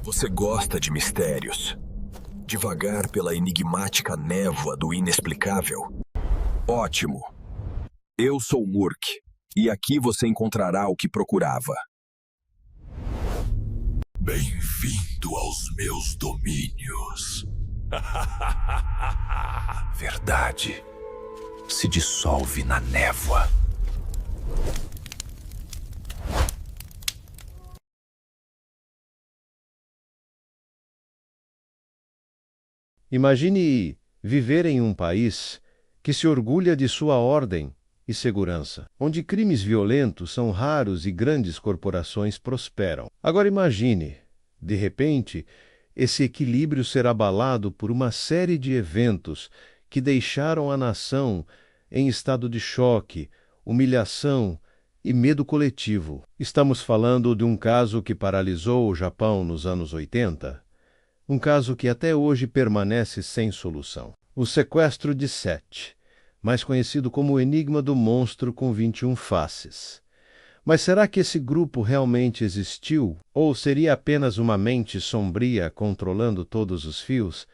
Você gosta de mistérios? De vagar pela enigmática névoa do inexplicável? Ótimo! Eu sou Murk, e aqui você encontrará o que procurava. Bem-vindo aos meus domínios. Verdade se dissolve na névoa. Imagine viver em um país que se orgulha de sua ordem e segurança, onde crimes violentos são raros e grandes corporações prosperam. Agora imagine, de repente, esse equilíbrio ser abalado por uma série de eventos que deixaram a nação em estado de choque, humilhação e medo coletivo. Estamos falando de um caso que paralisou o Japão nos anos 80, um caso que até hoje permanece sem solução. O sequestro de Seth, mais conhecido como o Enigma do Monstro com 21 Faces. Mas será que esse grupo realmente existiu? Ou seria apenas uma mente sombria controlando todos os fios,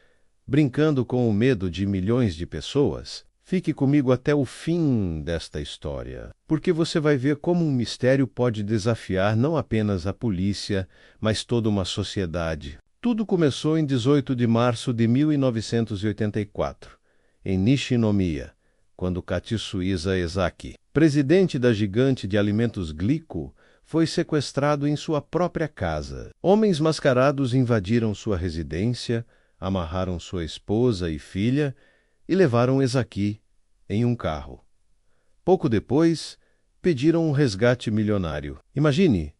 brincando com o medo de milhões de pessoas? Fique comigo até o fim desta história, porque você vai ver como um mistério pode desafiar não apenas a polícia, mas toda uma sociedade. Tudo começou em 18 de março de 1984, em Nishinomiya, quando Katsuhisa Ezaki, presidente da gigante de alimentos Glico, foi sequestrado em sua própria casa. Homens mascarados invadiram sua residência, amarraram sua esposa e filha e levaram Ezaki em um carro. Pouco depois, pediram um resgate milionário. Imagine,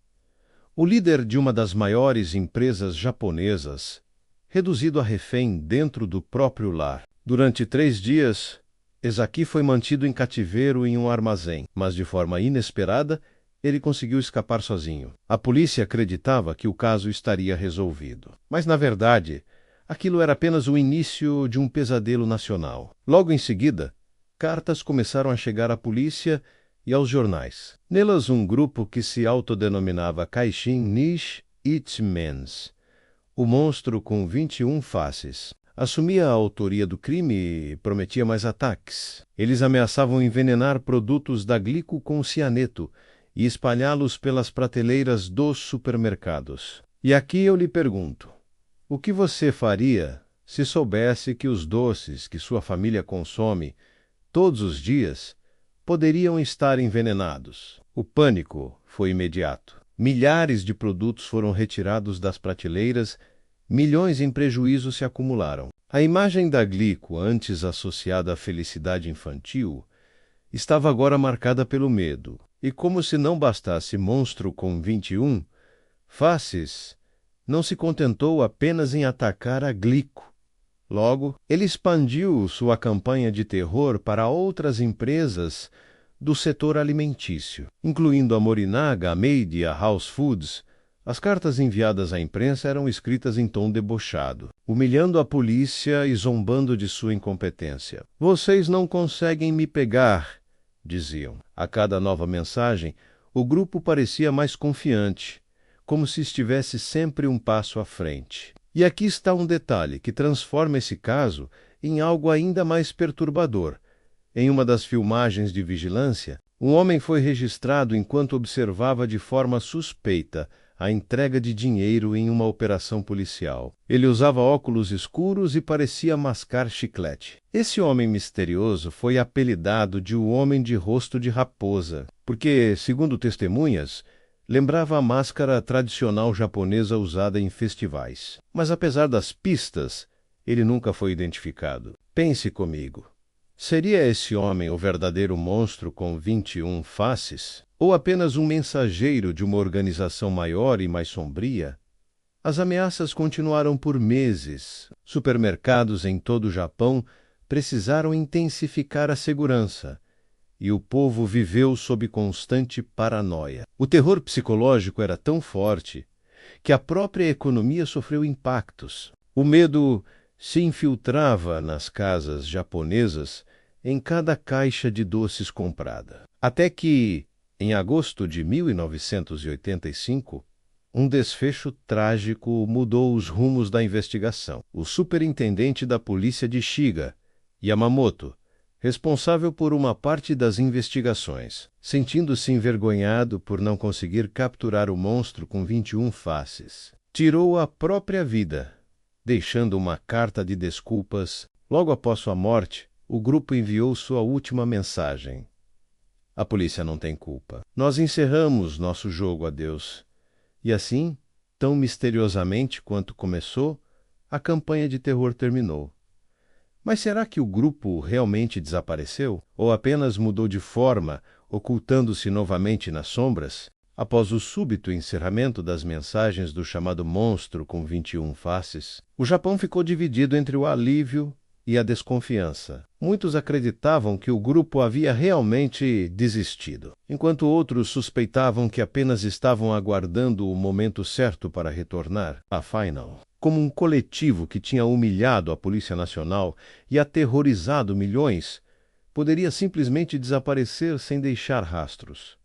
o líder de uma das maiores empresas japonesas, reduzido a refém dentro do próprio lar. Durante 3 dias, Ezaki foi mantido em cativeiro em um armazém, mas de forma inesperada, ele conseguiu escapar sozinho. A polícia acreditava que o caso estaria resolvido. Mas, na verdade, aquilo era apenas o início de um pesadelo nacional. Logo em seguida, cartas começaram a chegar à polícia e aos jornais. Nelas, um grupo que se autodenominava Kaishin Nish Ichimens, o monstro com 21 faces, assumia a autoria do crime e prometia mais ataques. Eles ameaçavam envenenar produtos da Glico com cianeto e espalhá-los pelas prateleiras dos supermercados. E aqui eu lhe pergunto, o que você faria se soubesse que os doces que sua família consome todos os dias poderiam estar envenenados? O pânico foi imediato. Milhares de produtos foram retirados das prateleiras, milhões em prejuízo se acumularam. A imagem da Glico, antes associada à felicidade infantil, estava agora marcada pelo medo. E como se não bastasse monstro com 21 faces, não se contentou apenas em atacar a Glico. Logo, ele expandiu sua campanha de terror para outras empresas do setor alimentício, incluindo a Morinaga, a Meide e a House Foods. As cartas enviadas à imprensa eram escritas em tom debochado, humilhando a polícia e zombando de sua incompetência. "Vocês não conseguem me pegar", diziam. A cada nova mensagem, o grupo parecia mais confiante, como se estivesse sempre um passo à frente. E aqui está um detalhe que transforma esse caso em algo ainda mais perturbador. Em uma das filmagens de vigilância, um homem foi registrado enquanto observava de forma suspeita a entrega de dinheiro em uma operação policial. Ele usava óculos escuros e parecia mascar chiclete. Esse homem misterioso foi apelidado de o Homem de Rosto de Raposa, porque, segundo testemunhas, lembrava a máscara tradicional japonesa usada em festivais. Mas apesar das pistas, ele nunca foi identificado. Pense comigo. Seria esse homem o verdadeiro monstro com 21 faces? Ou apenas um mensageiro de uma organização maior e mais sombria? As ameaças continuaram por meses. Supermercados em todo o Japão precisaram intensificar a segurança, e o povo viveu sob constante paranoia. O terror psicológico era tão forte que a própria economia sofreu impactos. O medo se infiltrava nas casas japonesas em cada caixa de doces comprada. Até que, em agosto de 1985, um desfecho trágico mudou os rumos da investigação. O superintendente da polícia de Shiga, Yamamoto, responsável por uma parte das investigações, sentindo-se envergonhado por não conseguir capturar o monstro com 21 faces, tirou a própria vida, deixando uma carta de desculpas. Logo após sua morte, o grupo enviou sua última mensagem: a polícia não tem culpa. Nós encerramos nosso jogo a Deus. E assim, tão misteriosamente quanto começou, a campanha de terror terminou. Mas será que o grupo realmente desapareceu? Ou apenas mudou de forma, ocultando-se novamente nas sombras? Após o súbito encerramento das mensagens do chamado monstro com 21 faces, o Japão ficou dividido entre o alívio e a desconfiança. Muitos acreditavam que o grupo havia realmente desistido, enquanto outros suspeitavam que apenas estavam aguardando o momento certo para retornar à Final. Como um coletivo que tinha humilhado a Polícia Nacional e aterrorizado milhões, poderia simplesmente desaparecer sem deixar rastros.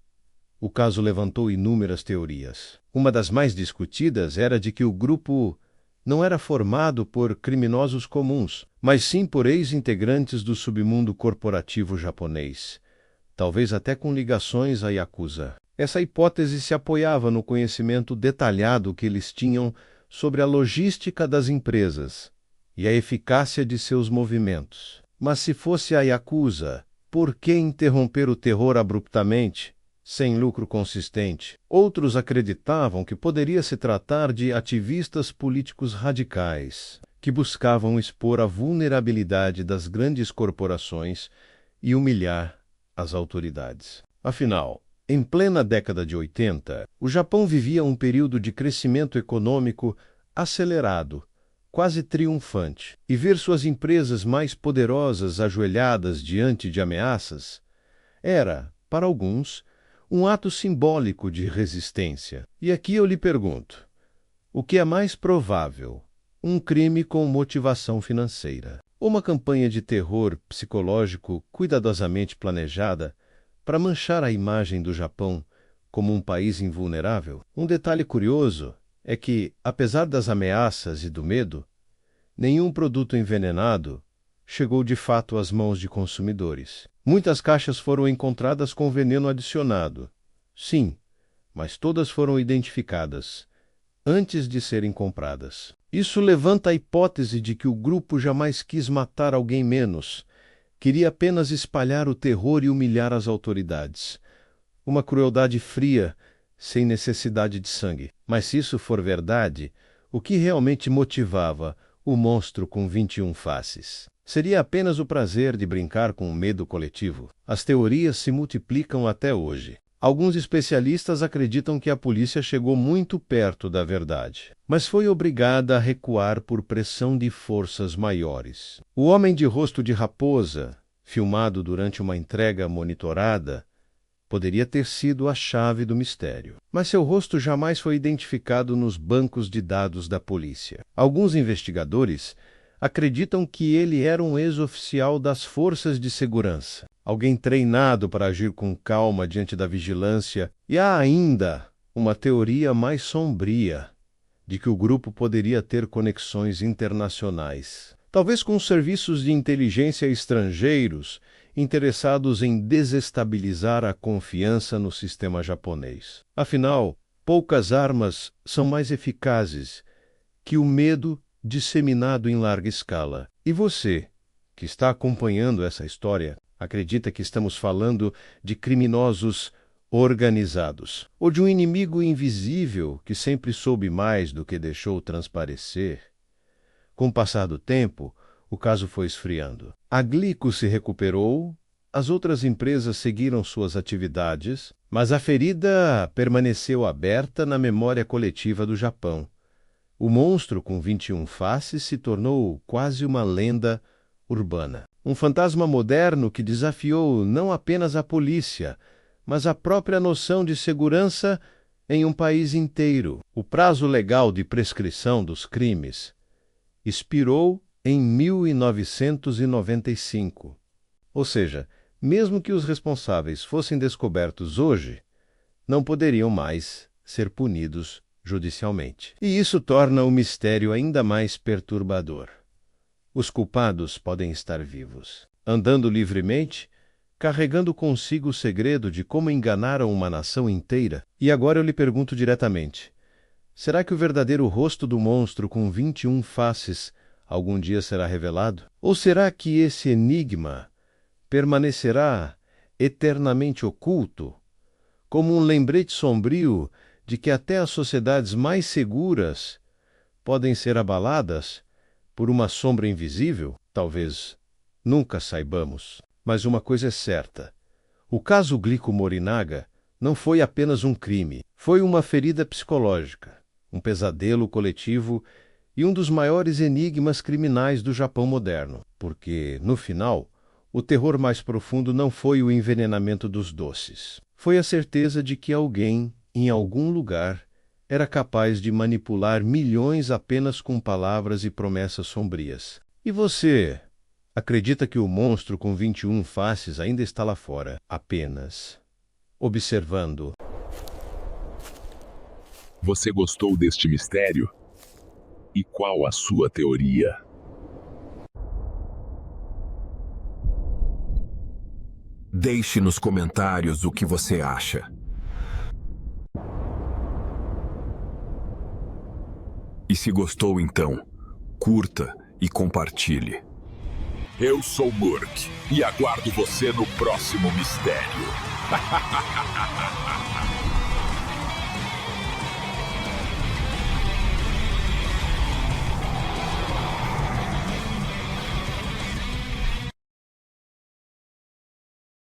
O caso levantou inúmeras teorias. Uma das mais discutidas era de que o grupo não era formado por criminosos comuns, mas sim por ex-integrantes do submundo corporativo japonês, talvez até com ligações à Yakuza. Essa hipótese se apoiava no conhecimento detalhado que eles tinham sobre a logística das empresas e a eficácia de seus movimentos. Mas se fosse a Yakuza, por que interromper o terror abruptamente, sem lucro consistente? Outros acreditavam que poderia se tratar de ativistas políticos radicais, que buscavam expor a vulnerabilidade das grandes corporações e humilhar as autoridades. Afinal, em plena década de 80, o Japão vivia um período de crescimento econômico acelerado, quase triunfante, e ver suas empresas mais poderosas ajoelhadas diante de ameaças era, para alguns, um ato simbólico de resistência. E aqui eu lhe pergunto, o que é mais provável? Um crime com motivação financeira, ou uma campanha de terror psicológico cuidadosamente planejada para manchar a imagem do Japão como um país invulnerável? Um detalhe curioso é que, apesar das ameaças e do medo, nenhum produto envenenado chegou de fato às mãos de consumidores. Muitas caixas foram encontradas com veneno adicionado. Sim, mas todas foram identificadas antes de serem compradas. Isso levanta a hipótese de que o grupo jamais quis matar alguém menos, queria apenas espalhar o terror e humilhar as autoridades. Uma crueldade fria, sem necessidade de sangue. Mas se isso for verdade, o que realmente motivava o monstro com 21 faces? Seria apenas o prazer de brincar com o medo coletivo? As teorias se multiplicam até hoje. Alguns especialistas acreditam que a polícia chegou muito perto da verdade, mas foi obrigada a recuar por pressão de forças maiores. O homem de rosto de raposa, filmado durante uma entrega monitorada, poderia ter sido a chave do mistério. Mas seu rosto jamais foi identificado nos bancos de dados da polícia. Alguns investigadores acreditam que ele era um ex-oficial das forças de segurança, alguém treinado para agir com calma diante da vigilância, e há ainda uma teoria mais sombria de que o grupo poderia ter conexões internacionais, talvez com serviços de inteligência estrangeiros interessados em desestabilizar a confiança no sistema japonês. Afinal, poucas armas são mais eficazes que o medo disseminado em larga escala. E você, que está acompanhando essa história, acredita que estamos falando de criminosos organizados, ou de um inimigo invisível que sempre soube mais do que deixou transparecer? Com o passar do tempo, o caso foi esfriando. A Glico se recuperou, as outras empresas seguiram suas atividades, mas a ferida permaneceu aberta na memória coletiva do Japão. O monstro com 21 faces se tornou quase uma lenda urbana. Um fantasma moderno que desafiou não apenas a polícia, mas a própria noção de segurança em um país inteiro. O prazo legal de prescrição dos crimes expirou em 1995. Ou seja, mesmo que os responsáveis fossem descobertos hoje, não poderiam mais ser punidos judicialmente. E isso torna o mistério ainda mais perturbador. Os culpados podem estar vivos, andando livremente, carregando consigo o segredo de como enganaram uma nação inteira. E agora eu lhe pergunto diretamente: será que o verdadeiro rosto do monstro com 21 faces algum dia será revelado? Ou será que esse enigma permanecerá eternamente oculto, como um lembrete sombrio de que até as sociedades mais seguras podem ser abaladas por uma sombra invisível? Talvez nunca saibamos. Mas uma coisa é certa: o caso Glico Morinaga não foi apenas um crime, foi uma ferida psicológica, um pesadelo coletivo e um dos maiores enigmas criminais do Japão moderno. Porque, no final, o terror mais profundo não foi o envenenamento dos doces. Foi a certeza de que alguém, em algum lugar, era capaz de manipular milhões apenas com palavras e promessas sombrias. E você acredita que o monstro com 21 faces ainda está lá fora, apenas observando? Você gostou deste mistério? E qual a sua teoria? Deixe nos comentários o que você acha. E se gostou, então, curta e compartilhe. Eu sou Murk e aguardo você no próximo mistério.